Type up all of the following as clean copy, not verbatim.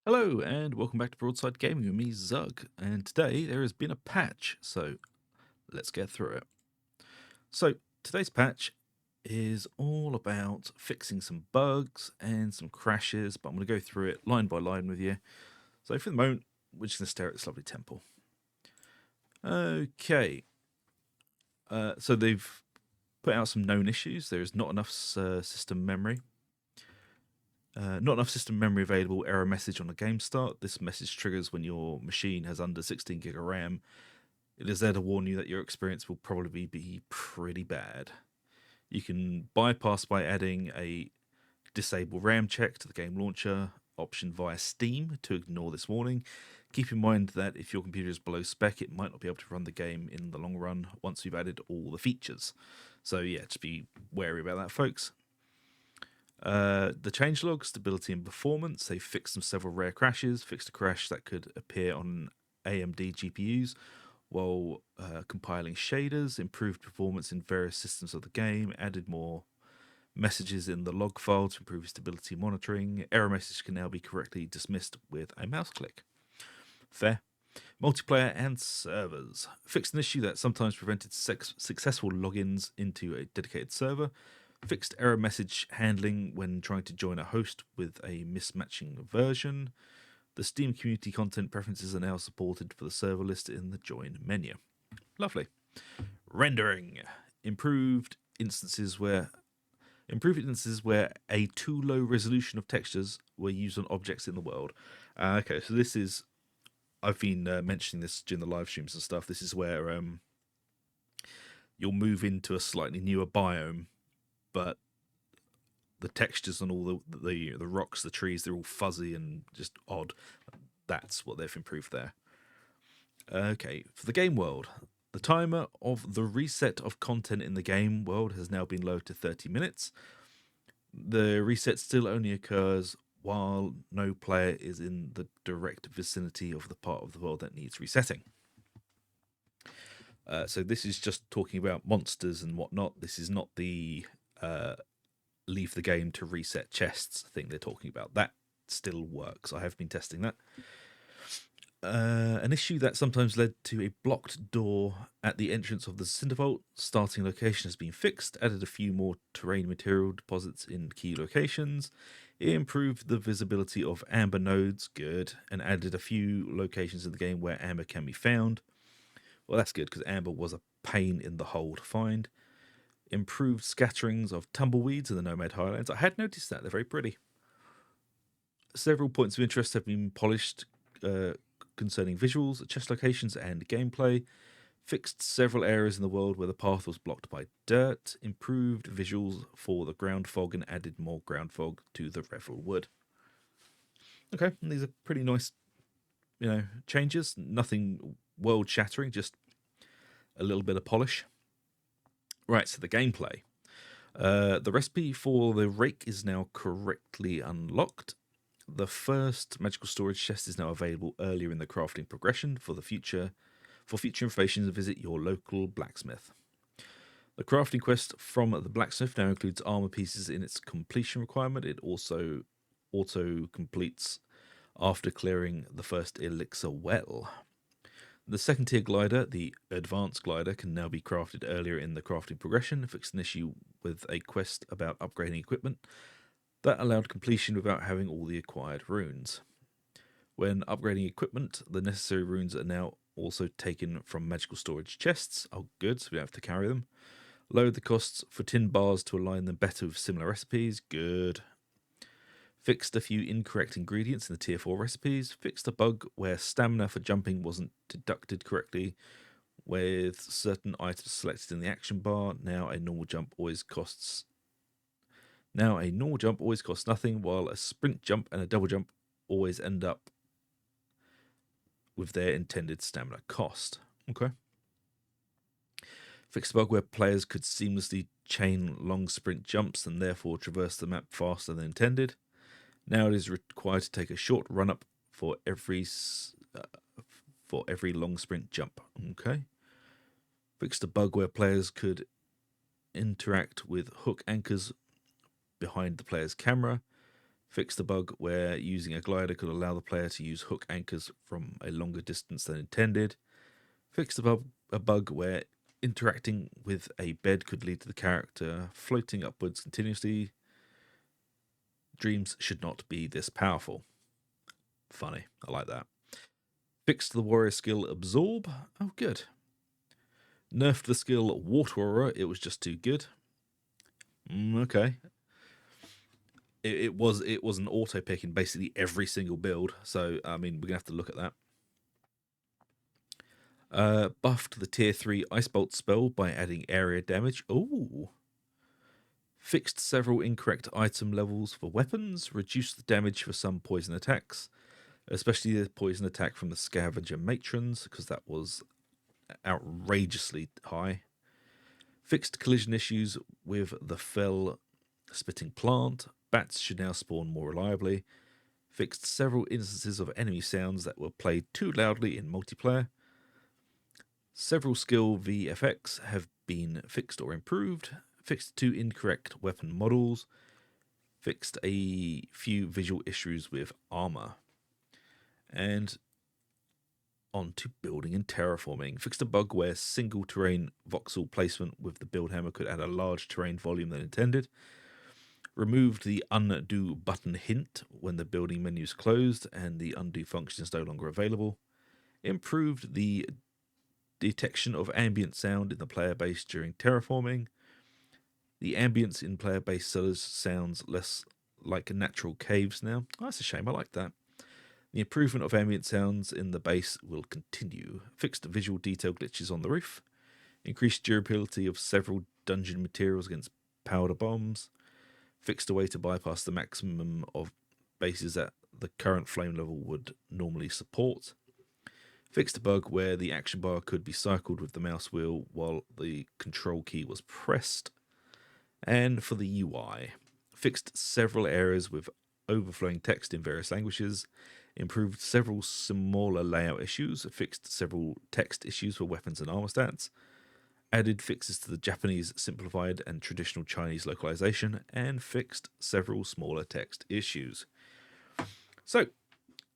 Hello and welcome back to Broadside Gaming with me, Zug. And today there has been a patch, so let's get through it. So today's patch is all about fixing some bugs and some crashes, but I'm going to go through it line by line with you. So for the moment, we're just going to stare at this lovely temple. Okay, so they've put out some known issues. There is not enough system memory. Not enough system memory available, error message on the game start. This message triggers when your machine has under 16 gig of RAM. It is there to warn you that your experience will probably be pretty bad. You can bypass by adding a disable RAM check to the game launcher option via Steam to ignore this warning. Keep in mind that if your computer is below spec, it might not be able to run the game in the long run once you've added all the features. So yeah, just be wary about that, folks. The changelog, stability and performance, they fixed several rare crashes, fixed a crash that could appear on AMD GPUs while compiling shaders, improved performance in various systems of the game, added more messages in the log file to improve stability monitoring. Error message can now be correctly dismissed with a mouse click. Fair. Multiplayer and servers. Fixed an issue that sometimes prevented successful logins into a dedicated server. Fixed error message handling when trying to join a host with a mismatching version. The Steam community content preferences are now supported for the server list in the join menu. Lovely. Rendering. Improved instances where a too low resolution of textures were used on objects in the world. Okay, so this is I've been mentioning this during the live streams and stuff. This is where you'll move into a slightly newer biome, but the textures and all the rocks, the trees, they're all fuzzy and just odd. That's what they've improved there. Okay, for the game world, the timer of the reset of content in the game world has now been lowered to 30 minutes. The reset still only occurs while no player is in the direct vicinity of the part of the world that needs resetting. So this is just talking about monsters and whatnot. This is not the leave the game to reset chests thing they're talking about. That still works. I have been testing that. An issue that sometimes led to a blocked door at the entrance of the Cindervault starting location has been fixed, added a few more terrain material deposits in key locations, improved the visibility of amber nodes, good, and added a few locations in the game where amber can be found. Well, that's good because amber was a pain in the hole to find. Improved scatterings of tumbleweeds in the Nomad Highlands. I had noticed that, they're very pretty. Several points of interest have been polished concerning visuals, chest locations, and gameplay. Fixed several areas in the world where the path was blocked by dirt. Improved visuals for the ground fog and added more ground fog to the Revel Wood. Okay, these are pretty nice, changes. Nothing world shattering, just a little bit of polish. Right, so the gameplay. The recipe for the rake is now correctly unlocked. The first magical storage chest is now available earlier in the crafting progression. For future information, visit your local blacksmith. The crafting quest from the blacksmith now includes armor pieces in its completion requirement. It also auto completes after clearing the first elixir well. The second tier glider, the advanced glider, can now be crafted earlier in the crafting progression, fixed an issue with a quest about upgrading equipment that allowed completion without having all the acquired runes. When upgrading equipment, the necessary runes are now also taken from magical storage chests. Oh, good, so we don't have to carry them. Lowered the costs for tin bars to align them better with similar recipes. Good. Fixed a few incorrect ingredients in the tier 4 recipes. Fixed a bug where stamina for jumping wasn't deducted correctly with certain items selected in the action bar. Now a normal jump always costs nothing, while a sprint jump and a double jump always end up with their intended stamina cost. Okay. Fixed a bug where players could seamlessly chain long sprint jumps and therefore traverse the map faster than intended. Now it is required to take a short run up for every long sprint jump. Okay. Fixed a bug where players could interact with hook anchors behind the player's camera. Fixed a bug where using a glider could allow the player to use hook anchors from a longer distance than intended. Fixed a bug where interacting with a bed could lead to the character floating upwards continuously. Dreams should not be this powerful. Funny, I like that. Fixed the warrior skill Absorb. Oh, good. Nerfed the skill Water Aura. It was just too good. Okay. It was an auto pick in basically every single build. So I mean, we're gonna have to look at that. Buffed the tier 3 Ice Bolt spell by adding area damage. Ooh. Fixed several incorrect item levels for weapons. Reduced the damage for some poison attacks, especially the poison attack from the Scavenger Matrons, because that was outrageously high. Fixed collision issues with the fell spitting plant. Bats should now spawn more reliably. Fixed several instances of enemy sounds that were played too loudly in multiplayer. Several skill VFX have been fixed or improved. Fixed 2 incorrect weapon models. Fixed a few visual issues with armor. And on to building and terraforming. Fixed a bug where single terrain voxel placement with the build hammer could add a large terrain volume than intended. Removed the undo button hint when the building menu is closed and the undo function is no longer available. Improved the detection of ambient sound in the player base during terraforming. The ambience in player base cellars sounds less like natural caves now. Oh, that's a shame, I like that. The improvement of ambient sounds in the base will continue. Fixed visual detail glitches on the roof. Increased durability of several dungeon materials against powder bombs. Fixed a way to bypass the maximum of bases that the current flame level would normally support. Fixed a bug where the action bar could be cycled with the mouse wheel while the control key was pressed. And for the UI, fixed several areas with overflowing text in various languages, improved several smaller layout issues, fixed several text issues for weapons and armor stats, added fixes to the Japanese simplified and traditional Chinese localization, and fixed several smaller text issues. So,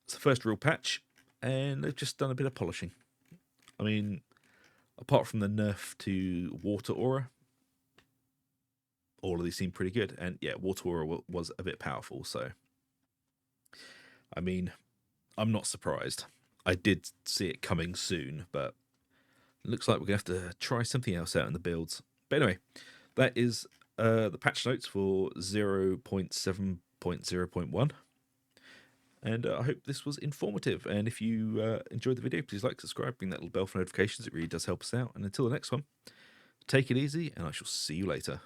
it's the first real patch, and they've just done a bit of polishing. I mean, apart from the nerf to Water Aura, all of these seem pretty good. And yeah, Water Aura was a bit powerful, so I mean, I'm not surprised. I did see it coming soon, but it looks like we're going to have to try something else out in the builds. But anyway, that is the patch notes for 0.7.0.1. And I hope this was informative. And if you enjoyed the video, please like, subscribe, ring that little bell for notifications. It really does help us out. And until the next one, take it easy, and I shall see you later.